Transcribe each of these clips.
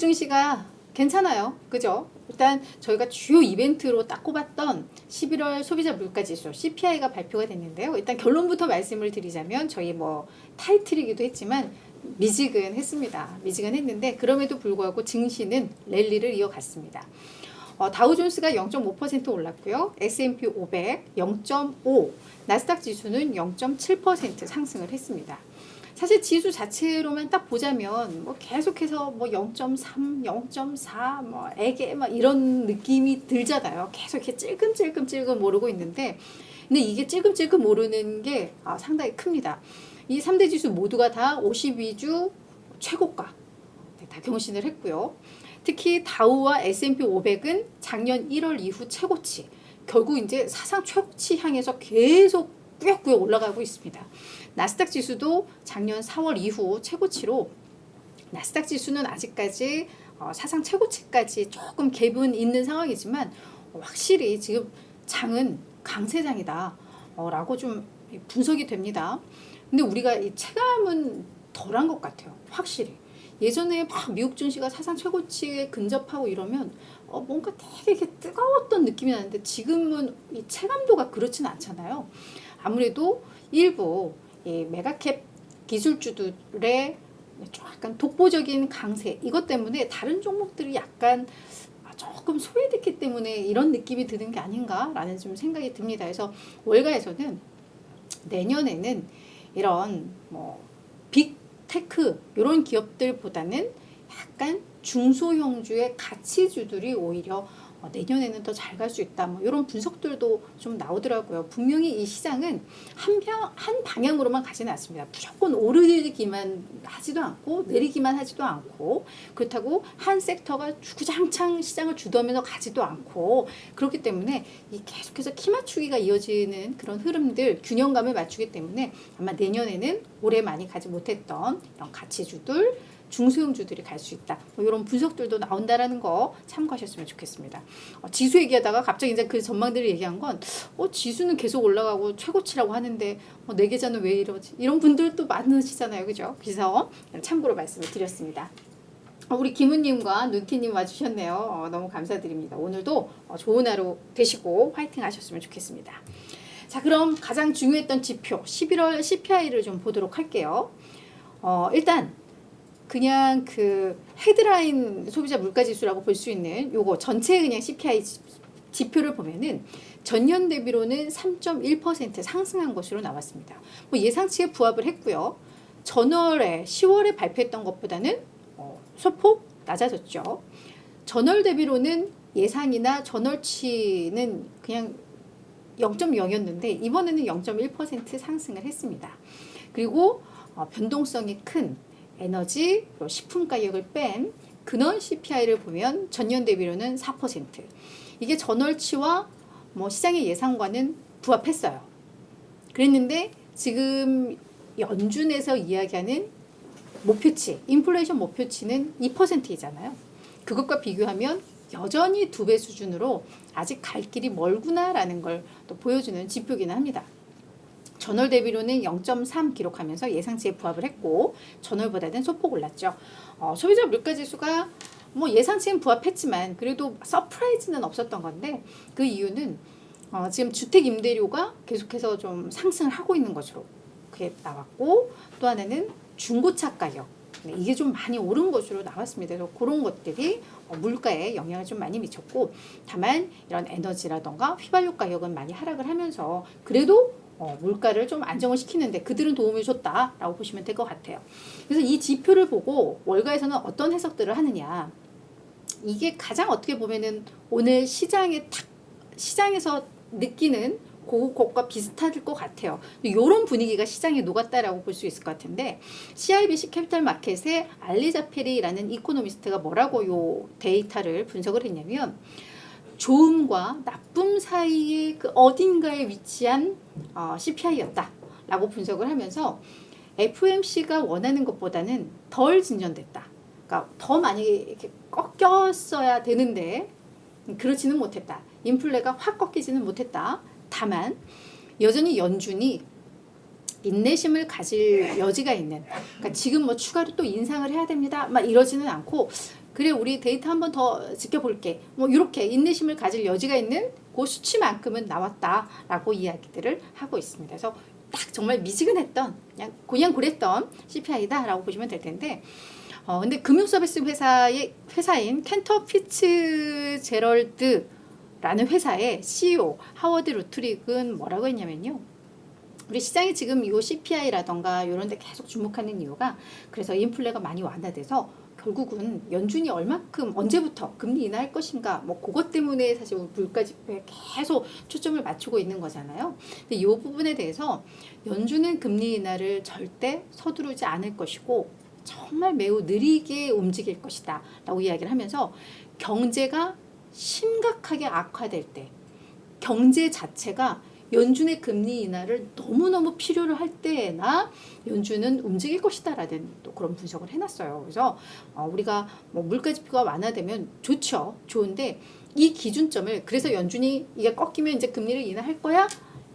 증시가 괜찮아요. 그죠? 일단 저희가 주요 이벤트로 딱 꼽았던 11월 소비자 물가지수 CPI가 발표가 됐는데요. 일단 결론부터 말씀을 드리자면 저희 뭐 타이틀이기도 했지만 미지근했습니다. 미지근했는데 그럼에도 불구하고 증시는 랠리를 이어갔습니다. 다우존스가 0.5% 올랐고요. S&P 500 0.5, 나스닥 지수는 0.7% 상승을 했습니다. 사실 지수 자체로만 딱 보자면 뭐 계속해서 뭐 0.3, 0.4, 뭐 에게 막 이런 느낌이 들잖아요. 계속 이렇게 찔끔찔끔 오르고 있는데, 근데 이게 찔끔찔끔 오르는 게 상당히 큽니다. 이 3대 지수 모두가 다 52주 최고가 다 경신을 했고요. 특히 다우와 S&P 500은 작년 1월 이후 최고치, 결국 이제 사상 최고치 향해서 계속 꾸역꾸역 올라가고 있습니다. 나스닥 지수도 작년 4월 이후 최고치로, 나스닥 지수는 아직까지 사상 최고치까지 조금 갭은 있는 상황이지만 확실히 지금 장은 강세장이다 라고 좀 분석이 됩니다. 근데 우리가 이 체감은 덜한 것 같아요. 확실히. 예전에 막 미국 증시가 사상 최고치에 근접하고 이러면 뭔가 되게 이렇게 뜨거웠던 느낌이 나는데 지금은 이 체감도가 그렇지는 않잖아요. 아무래도 일부 이 메가캡 기술주들의 약간 독보적인 강세, 이것 때문에 다른 종목들이 약간 조금 소외됐기 때문에 이런 느낌이 드는 게 아닌가라는 좀 생각이 듭니다. 그래서 월가에서는 내년에는 이런 뭐 빅테크 이런 기업들보다는 약간 중소형주의 가치주들이 오히려 내년에는 더 잘 갈 수 있다. 뭐 이런 분석들도 좀 나오더라고요. 분명히 이 시장은 한 방향으로만 가지는 않습니다. 무조건 오르기만 하지도 않고 내리기만 하지도 않고, 그렇다고 한 섹터가 주구장창 시장을 주도하면서 가지도 않고, 그렇기 때문에 이 계속해서 키 맞추기가 이어지는 그런 흐름들, 균형감을 맞추기 때문에 아마 내년에는 올해 많이 가지 못했던 이런 가치주들, 중소형주들이 갈 수 있다. 뭐 이런 분석들도 나온다라는 거 참고하셨으면 좋겠습니다. 지수 얘기하다가 갑자기 이제 그 전망들을 얘기한 건 지수는 계속 올라가고 최고치라고 하는데 내 계좌는 왜 이러지? 이런 분들도 많으시잖아요. 그죠? 그래서 참고로 말씀을 드렸습니다. 우리 김우님과 눈티님 와주셨네요. 너무 감사드립니다. 오늘도 좋은 하루 되시고 화이팅 하셨으면 좋겠습니다. 자, 그럼 가장 중요했던 지표 11월 CPI를 좀 보도록 할게요. 일단 그냥 그 헤드라인 소비자 물가지수라고 볼 수 있는 요거 전체 그냥 CPI 지표를 보면은 전년 대비로는 3.1% 상승한 것으로 나왔습니다. 뭐 예상치에 부합을 했고요. 전월에 10월에 발표했던 것보다는 소폭 낮아졌죠. 전월 대비로는 예상이나 전월치는 그냥 0.0였는데 이번에는 0.1% 상승을 했습니다. 그리고 변동성이 큰 에너지, 그리고 식품 가격을 뺀 근원 CPI를 보면 전년 대비로는 4%. 이게 전월치와 뭐 시장의 예상과는 부합했어요. 그랬는데 지금 연준에서 이야기하는 목표치, 인플레이션 목표치는 2%이잖아요. 그것과 비교하면 여전히 2배 수준으로 아직 갈 길이 멀구나라는 걸 또 보여주는 지표기는 합니다. 전월 대비로는 0.3 기록하면서 예상치에 부합을 했고 전월보다는 소폭 올랐죠. 소비자 물가지수가 뭐 예상치엔 부합했지만 그래도 서프라이즈는 없었던 건데 그 이유는 지금 주택 임대료가 계속해서 좀 상승을 하고 있는 것으로 그게 나왔고, 또 하나는 중고차 가격, 이게 좀 많이 오른 것으로 나왔습니다. 그래서 그런 것들이 물가에 영향을 좀 많이 미쳤고, 다만 이런 에너지라던가 휘발유 가격은 많이 하락을 하면서 그래도 물가를 좀 안정을 시키는데 그들은 도움을 줬다라고 보시면 될 것 같아요. 그래서 이 지표를 보고 월가에서는 어떤 해석들을 하느냐, 이게 가장 어떻게 보면은 오늘 시장에서 느끼는 그것과 비슷할 것 같아요. 이런 분위기가 시장에 녹았다라고 볼 수 있을 것 같은데, CIBC 캐피탈 마켓의 알리 자페리라는 이코노미스트가 뭐라고 요 데이터를 분석을 했냐면, 좋음과 나쁨 사이의 그 어딘가에 위치한 CPI였다라고 분석을 하면서 FOMC가 원하는 것보다는 덜 진전됐다. 그러니까 더 많이 이렇게 꺾였어야 되는데 그렇지는 못했다. 인플레가 확 꺾이지는 못했다. 다만 여전히 연준이 인내심을 가질 여지가 있는, 그러니까 지금 뭐 추가로 또 인상을 해야 됩니다 막 이러지는 않고 그래 우리 데이터 한 번 더 지켜볼게. 뭐 이렇게 인내심을 가질 여지가 있는 그 수치만큼은 나왔다라고 이야기들을 하고 있습니다. 그래서 딱 정말 미지근했던 그냥 그랬던 CPI다라고 보시면 될 텐데 근데 금융서비스 회사인 캔터 피츠제럴드라는 회사의 CEO 하워드 루트릭은 뭐라고 했냐면요. 우리 시장이 지금 이 CPI라던가 이런 데 계속 주목하는 이유가 그래서 인플레가 많이 완화돼서 결국은 연준이 얼마큼 언제부터 금리 인하할 것인가 뭐 그것 때문에 사실 물가 지표에 계속 초점을 맞추고 있는 거잖아요. 근데 이 부분에 대해서 연준은 금리 인하를 절대 서두르지 않을 것이고 정말 매우 느리게 움직일 것이다 라고 이야기를 하면서 경제가 심각하게 악화될 때 경제 자체가 연준의 금리 인하를 너무너무 필요로 할 때나 연준은 움직일 것이다 라는 또 그런 분석을 해놨어요. 그래서 우리가 뭐 물가 지표가 완화되면 좋죠. 좋은데 이 기준점을 그래서 연준이 이게 꺾이면 이제 금리를 인하할 거야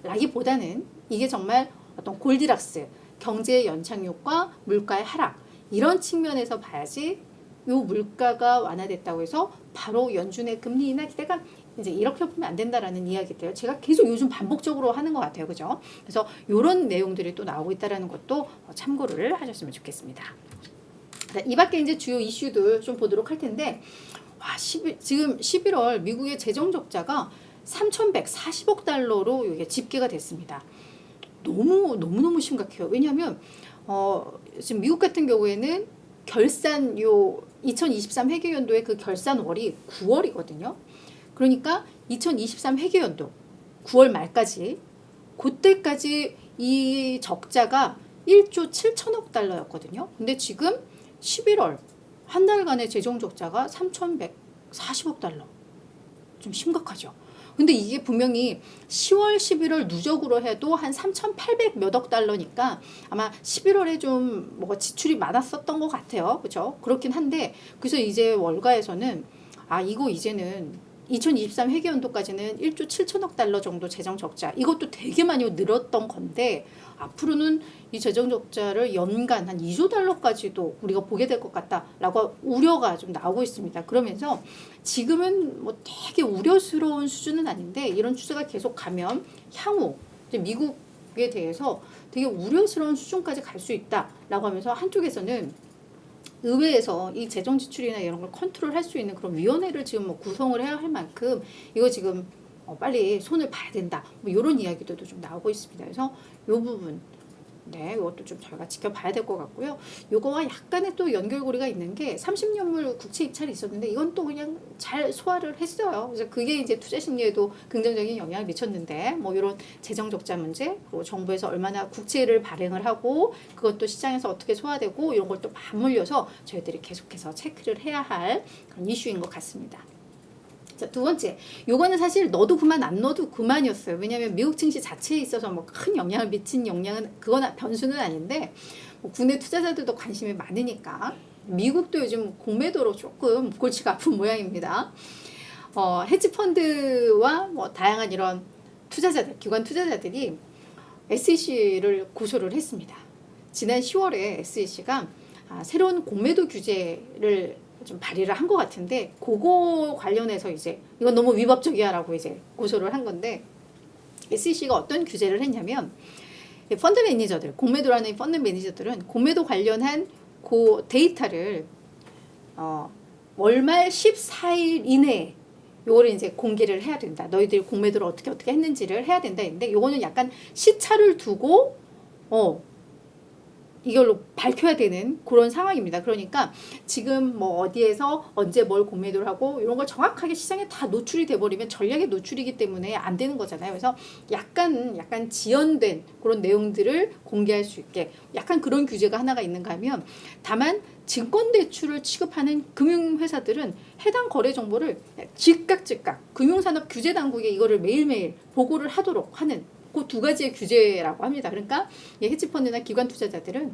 라기보다는 이게 정말 어떤 골디락스 경제의 연착륙과 물가의 하락 이런 측면에서 봐야지 요 물가가 완화됐다고 해서 바로 연준의 금리 인하 기대가 이제 이렇게 보면 안 된다라는 이야기들 제가 계속 요즘 반복적으로 하는 것 같아요. 그죠? 그래서 이런 내용들이 또 나오고 있다는 것도 참고를 하셨으면 좋겠습니다. 이 밖에 이제 주요 이슈들 좀 보도록 할 텐데 지금 11월 미국의 재정 적자가 3,140억 달러로 이게 집계가 됐습니다. 너무너무 심각해요. 왜냐하면 지금 미국 같은 경우에는 결산 2023 회계연도의 그 결산월이 9월이거든요. 그러니까 2023 회계연도 9월 말까지 그때까지 이 적자가 1조 7천억 달러였거든요. 근데 지금 11월 한 달간의 재정 적자가 3,140억 달러. 좀 심각하죠. 근데 이게 분명히 10월, 11월 누적으로 해도 한 3,800 몇 억 달러니까 아마 11월에 좀 뭐가 지출이 많았었던 것 같아요. 그렇죠? 그렇긴 한데 그래서 이제 월가에서는 이거 이제는 2023 회계연도까지는 1조 7천억 달러 정도 재정 적자 이것도 되게 많이 늘었던 건데 앞으로는 이 재정 적자를 연간 한 2조 달러까지도 우리가 보게 될 것 같다라고 우려가 좀 나오고 있습니다. 그러면서 지금은 뭐 되게 우려스러운 수준은 아닌데 이런 추세가 계속 가면 향후 이제 미국에 대해서 되게 우려스러운 수준까지 갈 수 있다라고 하면서 한쪽에서는 의회에서 이 재정 지출이나 이런 걸 컨트롤할 수 있는 그런 위원회를 지금 뭐 구성을 해야 할 만큼 이거 지금 빨리 손을 봐야 된다. 뭐 이런 이야기들도 좀 나오고 있습니다. 그래서 이 부분 이것도 좀 저희가 지켜봐야 될 것 같고요. 요거와 약간의 또 연결고리가 있는 게 30년물 국채 입찰이 있었는데 이건 또 그냥 잘 소화를 했어요. 그래서 그게 이제 투자 심리에도 긍정적인 영향을 미쳤는데 뭐 이런 재정 적자 문제 그리고 정부에서 얼마나 국채를 발행을 하고 그것도 시장에서 어떻게 소화되고 이런 걸 또 맞물려서 저희들이 계속해서 체크를 해야 할 그런 이슈인 것 같습니다. 자, 두 번째, 요거는 사실 넣어도 그만 안 넣어도 그만이었어요. 왜냐하면 미국 증시 자체에 있어서 뭐 큰 영향을 미친 영향은 그건 변수는 아닌데 뭐 국내 투자자들도 관심이 많으니까 미국도 요즘 공매도로 조금 골치가 아픈 모양입니다. 헤지펀드와 뭐 다양한 이런 투자자들, 기관 투자자들이 SEC를 고소를 했습니다. 지난 10월에 SEC가 새로운 공매도 규제를 좀 발의를 한 것 같은데 그거 관련해서 이제 이건 너무 위법적이야라고 이제 고소를 한 건데 SEC가 어떤 규제를 했냐면 펀드 매니저들 공매도라는 펀드 매니저들은 공매도 관련한 그 데이터를 월말 14일 이내에 요거를 이제 공개를 해야 된다. 너희들이 공매도를 어떻게 했는지를 해야 된다. 근데 요거는 약간 시차를 두고 이걸로 밝혀야 되는 그런 상황입니다. 그러니까 지금 뭐 어디에서 언제 뭘 공매도를 하고 이런 걸 정확하게 시장에 다 노출이 돼버리면 전략의 노출이기 때문에 안 되는 거잖아요. 그래서 약간 지연된 그런 내용들을 공개할 수 있게 약간 그런 규제가 하나가 있는가 하면 다만 증권대출을 취급하는 금융회사들은 해당 거래 정보를 즉각 금융산업규제당국에 이거를 매일매일 보고를 하도록 하는 그 두 가지의 규제라고 합니다. 그러니까 헤지펀드나 기관 투자자들은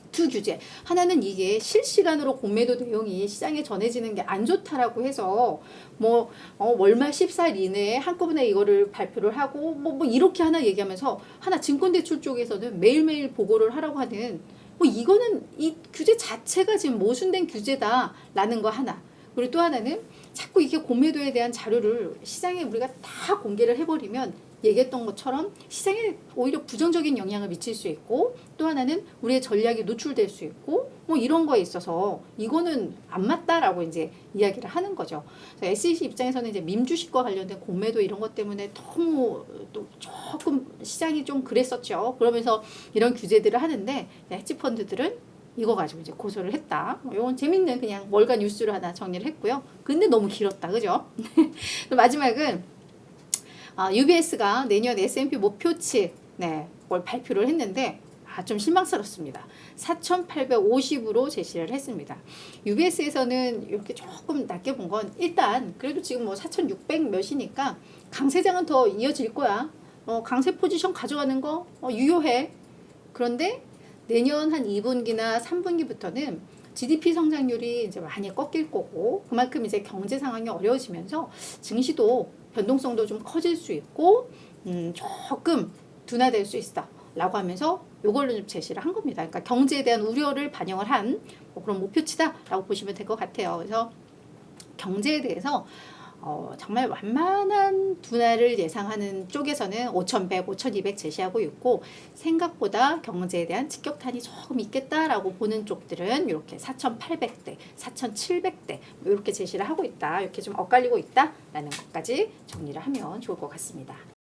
두 규제. 하나는 이게 실시간으로 공매도 내용이 시장에 전해지는 게 안 좋다라고 해서 뭐 월말 14일 이내에 한꺼번에 이거를 발표를 하고 뭐 이렇게 하나 얘기하면서 하나 증권대출 쪽에서는 매일매일 보고를 하라고 하는 이거는 이 규제 자체가 지금 모순된 규제다라는 거 하나. 그리고 또 하나는 자꾸 이게 공매도에 대한 자료를 시장에 우리가 다 공개를 해버리면 얘기했던 것처럼 시장에 오히려 부정적인 영향을 미칠 수 있고, 또 하나는 우리의 전략이 노출될 수 있고, 뭐 이런 거에 있어서 이거는 안 맞다라고 이제 이야기를 하는 거죠. SEC 입장에서는 이제 밈주식과 관련된 공매도 이런 것 때문에 너무 또 조금 시장이 좀 그랬었죠. 그러면서 이런 규제들을 하는데 헤지펀드들은 이거 가지고 이제 고소를 했다. 이건 재밌는 그냥 월간 뉴스를 하나 정리를 했고요. 근데 너무 길었다, 그죠? 마지막은 UBS가 내년 S&P 목표치 뭘 발표를 했는데 좀 실망스럽습니다. 4,850으로 제시를 했습니다. UBS에서는 이렇게 조금 낮게 본 건 일단 그래도 지금 뭐 4,600 몇이니까 강세장은 더 이어질 거야. 강세 포지션 가져가는 거 유효해. 그런데 내년 한 2분기나 3분기부터는 GDP 성장률이 이제 많이 꺾일 거고, 그만큼 이제 경제 상황이 어려워지면서 증시도 변동성도 좀 커질 수 있고, 조금 둔화될 수 있다 라고 하면서 요걸로 좀 제시를 한 겁니다. 그러니까 경제에 대한 우려를 반영을 한 그런 목표치다 라고 보시면 될 것 같아요. 그래서 경제에 대해서 정말 완만한 둔화를 예상하는 쪽에서는 5,100, 5,200 제시하고 있고, 생각보다 경제에 대한 직격탄이 조금 있겠다라고 보는 쪽들은 이렇게 4,800대, 4,700대 이렇게 제시를 하고 있다. 이렇게 좀 엇갈리고 있다라는 것까지 정리를 하면 좋을 것 같습니다.